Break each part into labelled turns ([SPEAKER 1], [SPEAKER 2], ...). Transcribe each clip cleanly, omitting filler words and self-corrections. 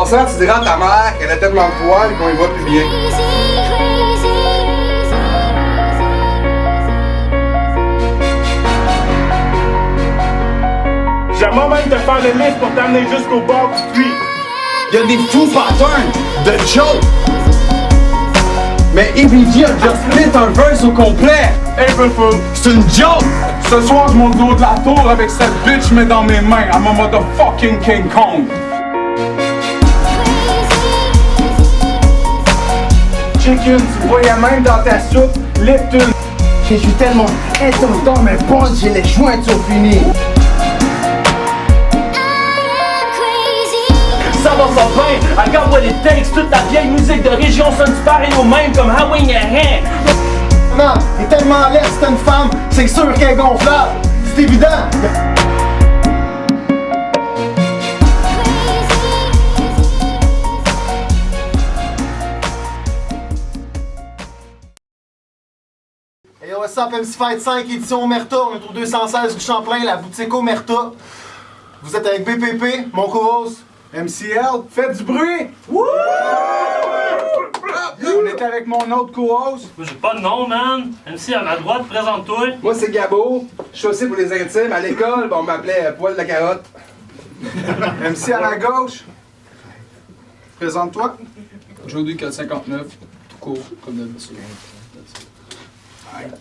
[SPEAKER 1] passant, tu diras à ta mère qu'elle a tellement de poils qu'on y voit plus bien.
[SPEAKER 2] J'aimerais même te faire le lift pour t'amener jusqu'au bord du puits.
[SPEAKER 3] Y'a des fous patterns de Joe. Mais EBG a déjà split un verse au complet.
[SPEAKER 2] April Fool.
[SPEAKER 3] C'est une joke.
[SPEAKER 2] Ce soir, je monte du haut de la tour avec cette bitch, mais dans mes mains, I'm a motherfucking King Kong. Chicken, tu voyais même dans ta soupe, Lipton.
[SPEAKER 3] Je suis tellement intense dans mes punches, j'ai les joints sur fini.
[SPEAKER 4] Ça va pas bien, I got what it takes. Toute la vieille musique de région sonne pareil au même comme How in your hand.
[SPEAKER 3] Non, il est tellement laid, c'est une femme, c'est sûr qu'elle est gonflable. C'est évident. Hey, what's up, MC Fight 5, édition Omerta. On est au 216 rue Champlain, la boutique Omerta. Vous êtes avec BPP, mon co-host.
[SPEAKER 2] MCL, faites du bruit! Wouh! On est avec mon autre co-host.
[SPEAKER 4] Moi j'ai pas de nom, man. MC à ma droite, présente-toi.
[SPEAKER 1] Moi, c'est Gabo. Je suis aussi pour les intimes. À l'école, on m'appelait Poil de la carotte.
[SPEAKER 2] MC à la gauche. Présente-toi.
[SPEAKER 5] Jody 459, tout court, comme d'habitude.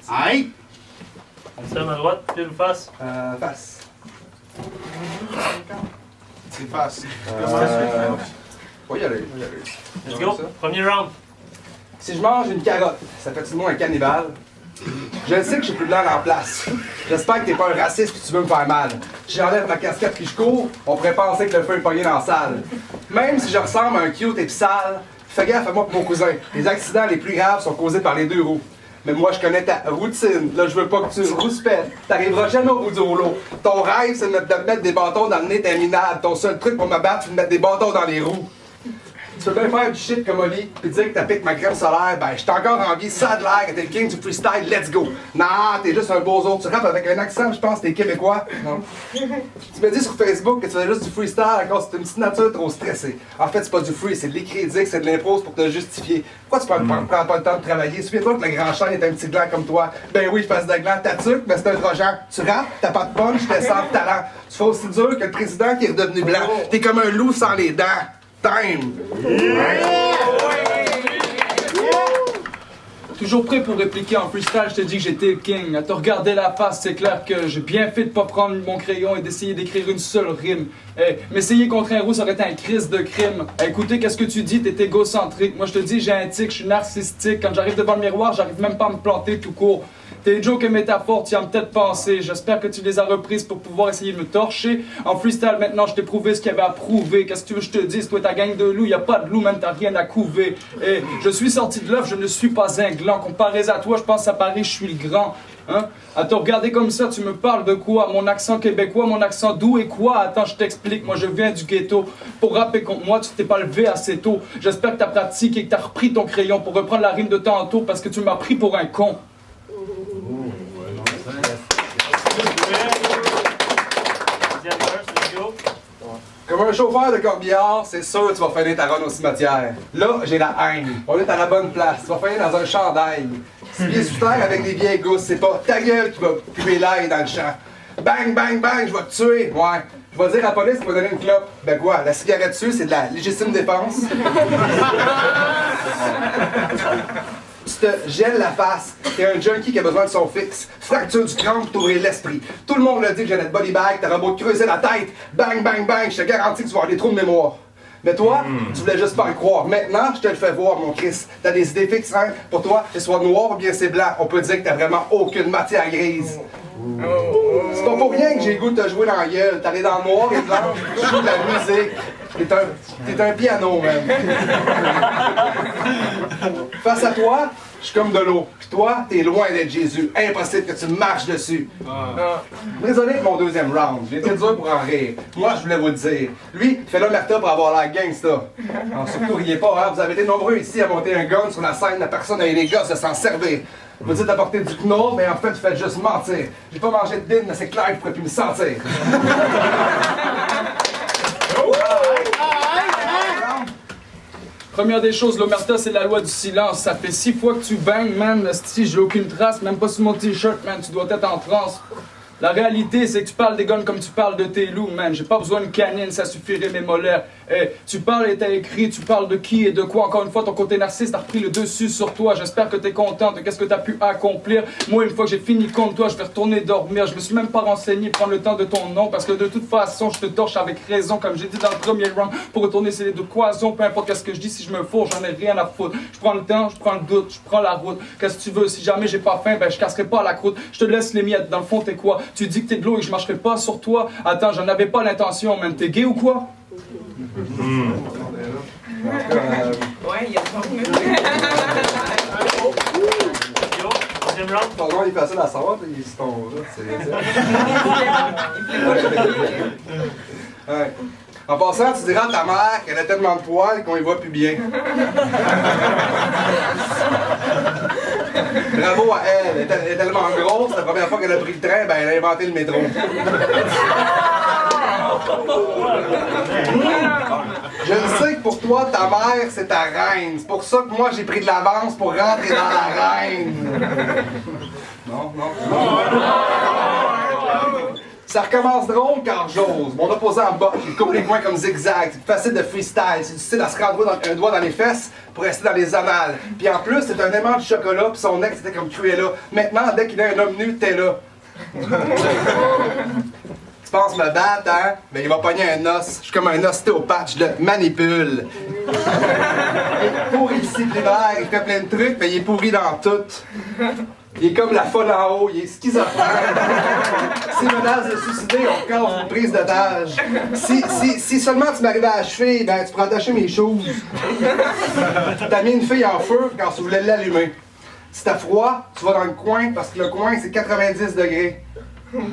[SPEAKER 3] Aïe!
[SPEAKER 4] MC à ma droite, pile ou face?
[SPEAKER 1] Face.
[SPEAKER 2] C'est facile.
[SPEAKER 1] Faut y aller.
[SPEAKER 4] Let's go, premier round.
[SPEAKER 1] Si je mange une carotte, ça fait-tu de moi un cannibale? Je sais que j'ai plus de l'air en place. J'espère que t'es pas un raciste et tu veux me faire mal. Si j'enlève ma casquette et je cours, on pourrait penser que le feu est pogné dans la salle. Même si je ressemble à un cute et pis sale, fais gaffe à moi et mon cousin. Les accidents les plus graves sont causés par les deux roues. Mais moi, je connais ta routine. Là, je veux pas que tu rouspètes. T'arriveras jamais au bout du rouleau. Ton rêve, c'est de me mettre des bâtons dans le nez d'un minable. Ton seul truc pour me battre, c'est de mettre des bâtons dans les roues. Tu peux bien faire du shit comme Oli, pis dire que t'as piqué ma crème solaire, ben j'étais encore en vie, ça a de l'air, que t'es le king du freestyle, let's go! Non, t'es juste un bozo, tu rappes avec un accent, je pense que t'es québécois, non? Tu me dis sur Facebook que tu fais juste du freestyle à cause que t'as une petite nature trop stressée. En fait, c'est pas du free, c'est de l'écridique, c'est de l'impro pour te justifier. Pourquoi tu prends pas le temps de travailler? Souviens-toi que le grand chêne est un petit gland comme toi. Ben oui, je passe de gland, t'as tuque, mais c'est un trojan. Tu rappes, t'as pas de punch, t'es sans talent. Tu fais aussi dur que le président qui est redevenu blanc. T'es comme un loup sans les dents. Time!
[SPEAKER 5] Toujours prêt pour répliquer en freestyle, je te dis que j'étais le king. À te regarder la face, c'est clair que j'ai bien fait de pas prendre mon crayon et d'essayer d'écrire une seule rime. M'essayer contre un roux, ça aurait été un crise de crime. Écoutez, qu'est-ce que tu dis? T'es égocentrique. Moi, je te dis, j'ai un tic, je suis narcissique. Quand j'arrive devant le miroir, j'arrive même pas à me planter tout court. Tes jokes et métaphores, tu y as peut-être pensé. J'espère que tu les as reprises pour pouvoir essayer de me torcher. En freestyle, maintenant, je t'ai prouvé ce qu'il y avait à prouver. Qu'est-ce que tu veux que je te dise? Toi, ta gang de loups, y a pas de loup, même t'as rien à couver. Je suis sorti de l'œuf, je ne suis pas un gland. Comparé à toi, je pense à Paris, je suis le grand. Hein? À te regarder comme ça, tu me parles de quoi? Mon accent québécois, mon accent doux et quoi? Attends, je t'explique, moi je viens du ghetto. Pour rapper contre moi, tu t'es pas levé assez tôt. J'espère que t'as pratiqué et que t'as repris ton crayon pour reprendre la rime de tantôt parce que tu m'as pris pour un con.
[SPEAKER 1] Comme un chauffeur de corbillard, c'est sûr que tu vas finir ta run au cimetière. Là, j'ai la haine. On est à la bonne place. Tu vas finir dans un chandail. Si pieds sous terre avec des vieilles gousses, c'est pas ta gueule qui va puer l'ail dans le champ. Bang, bang, bang, je vais te tuer. Ouais. Je vais dire à la police qu'il va donner une clope. Ben quoi, la cigarette dessus, c'est de la légitime défense. Tu te gèles la face. T'es un junkie qui a besoin de son fixe. Fracture du crâne pour t'ouvrir l'esprit. Tout le monde le dit que j'ai notre body bag, t'auras beau te creuser la tête. Bang, bang, bang, je te garantis que tu vas avoir des trous de mémoire. Mais toi, tu voulais juste pas le croire. Maintenant, je te le fais voir, mon Chris. T'as des idées fixes, hein? Pour toi, c'est soit noir ou bien c'est blanc. On peut dire que t'as vraiment aucune matière grise. C'est pas pour rien que j'ai le goût de te jouer dans la gueule. T'allais dans le noir et blanc, tu joues de la musique. T'es un piano, même. Face à toi, je suis comme de l'eau. Puis toi, t'es loin d'être Jésus. Impossible que tu marches dessus. Désolé de mon deuxième round. J'ai été dur pour en rire. Moi, je voulais vous le dire. Lui, il fait l'omerta pour avoir l'air gangsta. Alors, surtout, riez pas, hein. Vous avez été nombreux ici à monter un gun sur la scène. La personne a eu les gosses de s'en servir. Vous dites d'apporter du knorr, mais en fait, vous faites juste mentir. J'ai pas mangé de dîne, mais c'est clair que je pourrais plus me sentir.
[SPEAKER 5] Première des choses, l'omerta, c'est la loi du silence. Ça fait 6 fois que tu bangs, man. Si j'ai aucune trace, même pas sur mon t-shirt, man. Tu dois être en transe. La réalité, c'est que tu parles des guns comme tu parles de tes loups, man. J'ai pas besoin de canine, ça suffirait mes molaires. Tu parles et t'as écrit, tu parles de qui et de quoi. Encore une fois, ton côté narcisse a repris le dessus sur toi. J'espère que t'es content de qu'est-ce que t'as pu accomplir. Moi, une fois que j'ai fini contre toi, je vais retourner dormir. Je me suis même pas renseigné, prendre le temps de ton nom, parce que de toute façon, je te torche avec raison, comme j'ai dit dans le premier round, pour retourner sur les deux cloisons. Peu importe ce que je dis, si je me fourre, j'en ai rien à foutre. Je prends le temps, je prends le doute, je prends la route. Qu'est-ce que tu veux? Si jamais j'ai pas faim, ben je casserai pas la croûte. Je te laisse les miettes. Dans le fond, t'es quoi? Tu dis que t'es de l'eau et que je marcherai pas sur toi. Attends, j'en avais pas l'intention, man. T'es gay ou quoi?
[SPEAKER 6] Ouais, il y a pas
[SPEAKER 1] Ton nom est facile à savoir, il se tombe là, c'est ouais. En passant, tu diras à ta mère qu'elle a tellement de poils qu'on y voit plus bien. Bravo à elle, elle est tellement grosse, la première fois qu'elle a pris le train, ben elle a inventé le métro. Je le sais que pour toi, ta mère, c'est ta reine. C'est pour ça que moi, j'ai pris de l'avance pour rentrer dans la reine. Non. Ça recommence drôle quand j'ose. Mon opposant en bas, il coupe les coins comme zigzag. C'est facile de freestyle. C'est difficile à se rendre un doigt dans les fesses pour rester dans les annales. Puis en plus, c'est un aimant de chocolat, puis son ex était comme Cruella. Maintenant, dès qu'il a un homme nu, t'es là. Tu penses me battre, hein? Mais il va pogner un os. Je suis comme un ostéopathe, je le manipule. Il est pourri disciplinaire, il fait plein de trucs, mais il est pourri dans tout. Il est comme la folle en haut, il est schizophrène. S'il menace de suicider, on casse une prise d'otage. Si seulement tu m'arrivais à achever, ben tu pourrais attacher mes choses. T'as mis une fille en feu quand tu voulais l'allumer. Si t'as froid, tu vas dans le coin parce que le coin c'est 90 degrés. Bon.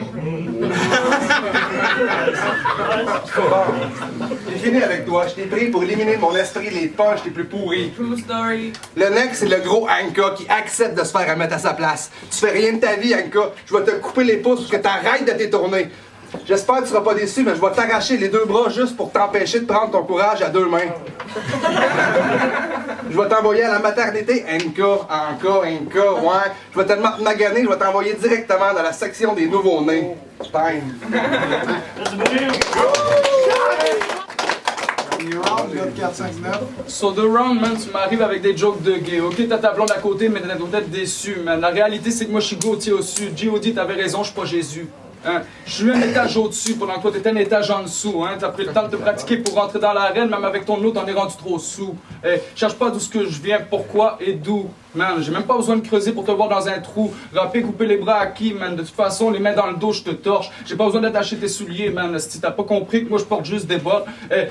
[SPEAKER 1] J'ai fini avec toi. Je t'ai pris pour éliminer de mon esprit les punches les plus pourris.
[SPEAKER 6] True story.
[SPEAKER 1] Le next, c'est le gros Anka qui accepte de se faire remettre à sa place. Tu fais rien de ta vie, Anka. Je vais te couper les pouces pour que t'arrêtes de t'étourner. J'espère que tu seras pas déçu, mais je vais t'arracher les deux bras juste pour t'empêcher de prendre ton courage à deux mains. Je vais t'envoyer à la maternité, Anka, ouais. Je vais tellement te maganer, je vais t'envoyer directement dans la section des nouveaux-nés. Time.
[SPEAKER 5] So the round, man, tu m'arrives avec des jokes de gay. Ok, t'as ta blonde à côté, mais t'es peut-être déçu, man. La réalité, c'est que moi, je suis Gauthier au sud. G.O.D, t'avais raison, je suis pas Jésus. Hein? Je suis un étage au-dessus pendant que toi t'étais un étage en dessous. Hein? T'as pris le temps de te pratiquer pour rentrer dans l'arène, même avec ton lot, t'en es rendu trop sous. Cherche pas d'où ce que je viens, pourquoi et d'où. Man, j'ai même pas besoin de creuser pour te voir dans un trou. Rapper, couper les bras à qui, man? De toute façon, les mains dans le dos, je te torche. J'ai pas besoin d'attacher tes souliers, man. Si t'as pas compris que moi je porte juste des bottes.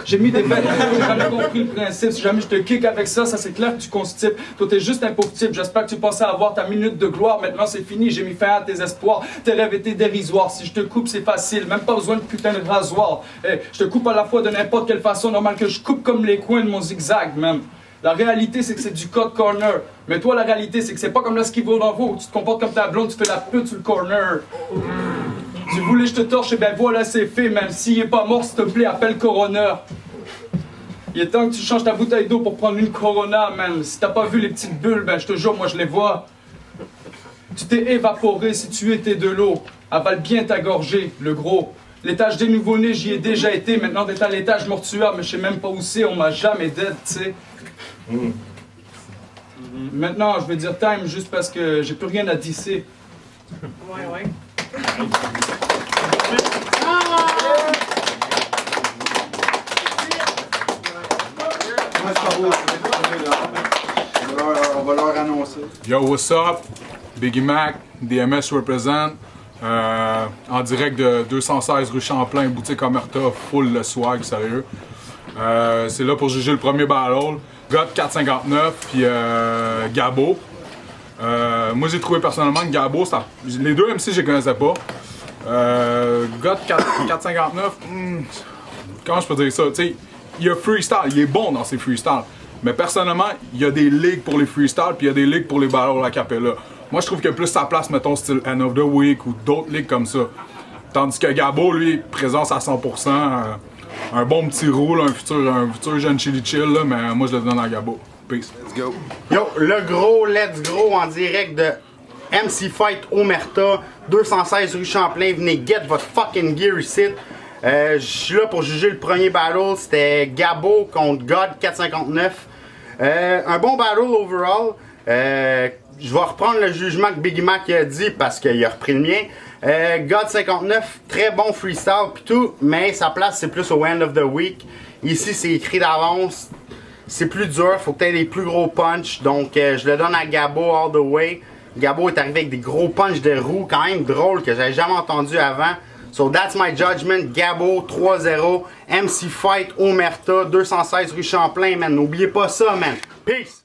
[SPEAKER 5] J'ai mis des vêtements, j'ai jamais compris le principe. Si jamais je te kick avec ça, c'est clair que tu constipes. Toi, t'es juste un pauvre type. J'espère que tu pensais avoir ta minute de gloire. Maintenant, c'est fini. J'ai mis fin à tes espoirs. Tes rêves étaient dérisoires. Si je te coupe, c'est facile. Même pas besoin de putain de rasoir. Je te coupe à la fois de n'importe quelle façon. Normal que je coupe comme les coins de mon zigzag, même. La réalité, c'est que c'est du cut corner. Mais toi, la réalité, c'est que c'est pas comme le ski Volvo où tu te comportes comme ta blonde, tu fais la pute sur le corner. Tu voulais que je te torche, et ben voilà, c'est fait, même s'il est pas mort, s'il te plaît, appelle coroner. Il est temps que tu changes ta bouteille d'eau pour prendre une Corona, man. Si t'as pas vu les petites bulles, ben je te jure, moi je les vois. Tu t'es évaporé si tu étais de l'eau. Avale bien ta gorgée, le gros. L'étage des nouveau-nés, j'y ai déjà été. Maintenant, d'être à l'étage mortuaire, mais je sais même pas où c'est. On m'a jamais dead, tu sais. Maintenant, je vais dire time juste parce que j'ai plus rien à disser.
[SPEAKER 6] Ouais.
[SPEAKER 2] On va leur annoncer. Yo, what's up? Biggie Mac, DMS represent. En direct de 216 rue Champlain, boutique Omerta, full le swag, sérieux. C'est là pour juger le premier battle. God 459 puis Gabo. Moi j'ai trouvé personnellement que Gabo, les deux MC je les connaissais pas. God 459, comment je peux dire ça? T'sais, il a freestyle, il est bon dans ses freestyles. Mais personnellement, il y a des ligues pour les freestyles puis il y a des ligues pour les battles a cappella. Moi je trouve qu'il y a plus sa place, mettons, style End of the Week ou d'autres ligues comme ça. Tandis que Gabo, lui, présence à 100%. un bon petit roux, là, un futur jeune chili chill, là, mais moi je le donne à Gabo. Peace.
[SPEAKER 7] Let's go.
[SPEAKER 8] Yo, le gros, let's go en direct de MC Fight Omerta, 216 rue Champlain. Venez get votre fucking gear ici. Je suis là pour juger le premier battle. C'était Gabo contre God 459. Un bon battle overall. Je vais reprendre le jugement que Biggie Mac a dit parce qu'il a repris le mien. God 59, très bon freestyle pis tout, mais sa place c'est plus au end of the week. Ici c'est écrit d'avance. C'est plus dur, faut que tu aies des plus gros punch. Donc je le donne à Gabo all the way. Gabo est arrivé avec des gros punch de roue, quand même drôle, que j'avais jamais entendu avant. So that's my judgment. Gabo 3-0. MC Fight Omerta, 216 rue Champlain, man. N'oubliez pas ça, man. Peace!